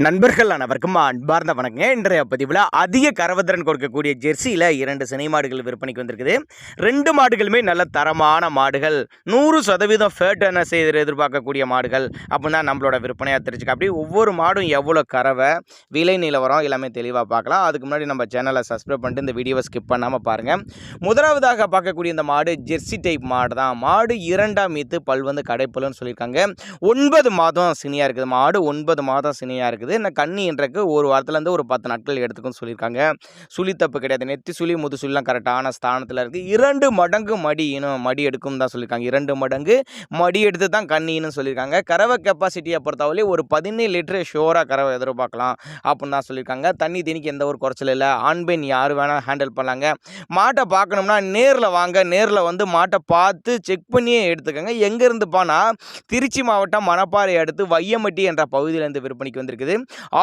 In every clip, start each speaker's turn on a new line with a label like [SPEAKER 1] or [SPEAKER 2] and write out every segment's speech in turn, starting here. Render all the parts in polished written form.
[SPEAKER 1] நண்பர்கள் அனைவருக்கும் அன்பார்ந்த வணக்கங்க. இன்றைய பதிவில் அதிக கறவத்திறன் கொடுக்கக்கூடிய ஜெர்சியில் 2 சினை மாடுகள் விற்பனைக்கு வந்திருக்குது. 2 மாடுகளுமே நல்ல தரமான மாடுகள், 100% ஃபேட்டனை செய்து எதிர்பார்க்கக்கூடிய மாடுகள் அப்படின்னு தான் நம்மளோட விற்பனையாக தெரிஞ்சுக்க. அப்படி ஒவ்வொரு மாடும் எவ்வளோ கறவை, விலை நிலவரம் எல்லாமே தெளிவாக பார்க்கலாம். அதுக்கு முன்னாடி நம்ம சேனலை சப்ஸ்கிரைப் பண்ணிட்டு இந்த வீடியோவை ஸ்கிப் பண்ணாமல் பாருங்கள். முதலாவதாக பார்க்கக்கூடிய இந்த மாடு ஜெர்சி டைப் மாடு தான். மாடு 2ஆம் ஈத்து பல் வந்து கடைப்பல்னு சொல்லியிருக்காங்க. 9 மாதம் சினியாக இருக்குது. மாடு 9 மாதம் சினியாக இருக்குது. இந்த கன்னி என்றக்கு ஒரு வாரத்துலேருந்து ஒரு 10 நாட்கள் எடுத்துக்குன்னு சொல்லியிருக்காங்க. சுழி தப்பு கிடையாது. நெத்தி சுழி முது சுழிலாம் கரெக்டான ஸ்தானத்தில் இருக்குது. 2 மடங்கு மடி மடி எடுக்கும் தான் சொல்லியிருக்காங்க. 2 மடங்கு மடி எடுத்து தான் கன்னின்னு சொல்லியிருக்காங்க. கறவை கெப்பாசிட்டியை பொறுத்தவரை ஒரு 17 லிட்டரு ஷோராக கறவை எதிர்பார்க்கலாம் அப்படின்னு தான் சொல்லியிருக்காங்க. தண்ணி திணிக்கு எந்த ஒரு குறைச்சல் இல்லை. ஆண் பெண் யார் வேணால் ஹேண்டில் பண்ணலாங்க. மாட்டை பார்க்கணும்னா நேரில் வாங்க. நேரில் வந்து மாட்டை பார்த்து செக் பண்ணியே எடுத்துக்கோங்க. எங்கேருந்து போனால் திருச்சி மாவட்டம் மணப்பாறை அடுத்து வையமட்டி என்ற பகுதியிலேருந்து விற்பனைக்கு வந்திருக்குது.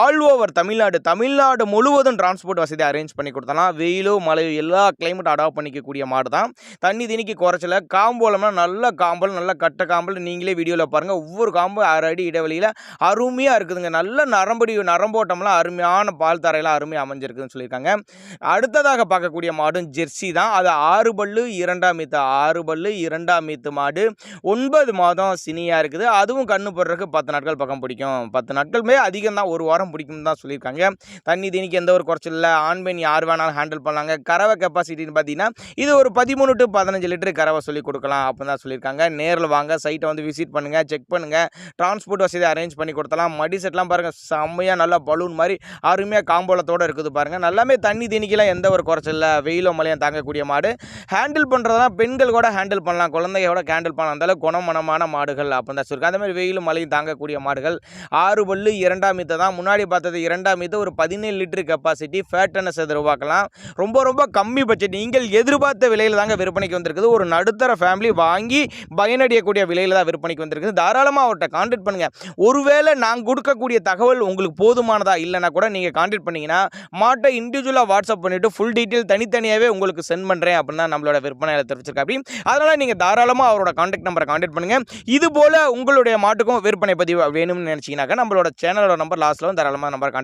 [SPEAKER 1] ஆல் ஓவர் தமிழ்நாடு முழுவதும் டிரான்ஸ்போர்ட் வசதி அரேஞ்ச் பண்ணி கொடுத்தலாம். வெயிலோ மழையோ எல்லா கிளைமேட் அடாப்ட் பண்ணிக்கக்கூடிய மாடு தான். தண்ணி திணிக்கு குறைச்சல. காம்போலம்னா நல்ல காம்பல், நல்ல கட்ட காம்பல். நீங்களே வீடியோவில் பாருங்கள். ஒவ்வொரு காம்பு 6 அடி இடைவெளியில் அருமையாக இருக்குதுங்க. நல்ல நரம்போட்டம்லாம் அருமையான பால் தரையெல்லாம் அருமையாக அமைஞ்சிருக்குதுன்னு சொல்லியிருக்காங்க. அடுத்ததாக பார்க்கக்கூடிய மாடும் ஜெர்சி தான். அது 6 பல்லு 2ஆம் ஈத்து 6 பல்லு 2ஆம் ஈத்து மாடு 9 மாதம் சினியாக இருக்குது. அதுவும் கண்ணு போடுறதுக்கு 10 நாட்கள் பக்கம் பிடிக்கும். 10 நாட்களுமே அதிகம் தான், ஒரு வாரம் பிடிக்கும் தான் சொல்லியிருக்காங்க. தண்ணி தீனிக்கு எந்த ஒரு குறைச்சல் இல்லை. ஆண் பெண் யார் வேணாலும் ஹேண்டில் பண்ணலாங்க. கறவை கெப்பாசிட்டின்னு பார்த்தீங்கன்னா இது ஒரு 13 to 15 லிட்டரு கறவை சொல்லி கொடுக்கலாம் அப்படின்னு தான் சொல்லியிருக்காங்க. நேரில் வாங்க, சைட்டை வந்து விசிட் பண்ணுங்கள், செக் பண்ணுங்கள். டிரான்ஸ்போர்ட் வசதி அரேஞ்ச் பண்ணி கொடுத்தலாம். மடி செட்லாம் பாருங்கள், செம்மையாக நல்லா பலூன் மாதிரி அருமையாக காம்போலத்தோடு இருக்குது பாருங்கள். நல்லாமே தண்ணி தீனிக்கெல்லாம் எந்த ஒரு குறைச்சல் இல்லை. வெயிலோ மழையும் தாங்கக்கூடிய மாடு. ஹேண்டில் பண்ணுறதுனா பெண்கள் கூட ஹேண்டில் பண்ணலாம், குழந்தையோட ஹேண்டில் பண்ணலாம். அந்தளவு குணமனமான மாடுகள் அப்படின்னு தான் சொல்லியிருக்காங்க. அதே மாதிரி வெயிலும் மழையும் தாங்கக்கூடிய மாடுகள். 6 பல்லு 2ஆம் ஈத்து தான். முன்னாடி பார்த்தது 2ஆம் ஈத்து ஒரு 17 லிட்டரு கெப்பாசிட்டி. ஃபேட்டனஸ் எதிர்பார்க்கலாம். ரொம்ப கம்மி பட்ஜெட். நீங்கள் எதிர்பார்த்த விலையில் தாங்க விற்பனைக்கு வந்திருக்குது. ஒரு நடுத்தர ஃபேமிலி வாங்கி பயனடையக்கூடிய விலையில் தான் விற்பனைக்கு வந்திருக்குது. தாராளமாக அவர்கிட்ட கான்டாக்ட் பண்ணுங்கள். ஒருவேளை நாங்கள் கொடுக்கக்கூடிய தகவல் உங்களுக்கு போதுமானதா இல்லைனா கூட நீங்கள் கான்டாக்ட் பண்ணிங்கன்னா மாட்டை இண்டிவிஜுவலாக வாட்ஸ்அப் பண்ணிவிட்டு ஃபுல் டீட்டெயில் தனித்தனியாகவே உங்களுக்கு சென்ட் பண்ணுறேன் அப்படின்னு தான் நம்மளோட விற்பனையில் தெரிவிச்சிருக்கா. அப்படி அதனால் நீங்கள் தாராளமாக அவரோட கான்டாக்ட் நம்பரை கான்டாக்ட் பண்ணுங்கள். இது போல் உங்களுடைய மாட்டுக்கும் விற்பனை பதிவு வேணும்னு நினச்சிங்கனாக்கா நம்மளோட சேனலோட நம்பர் லாஸ்ட்டில் தாராளமாக நம்பர்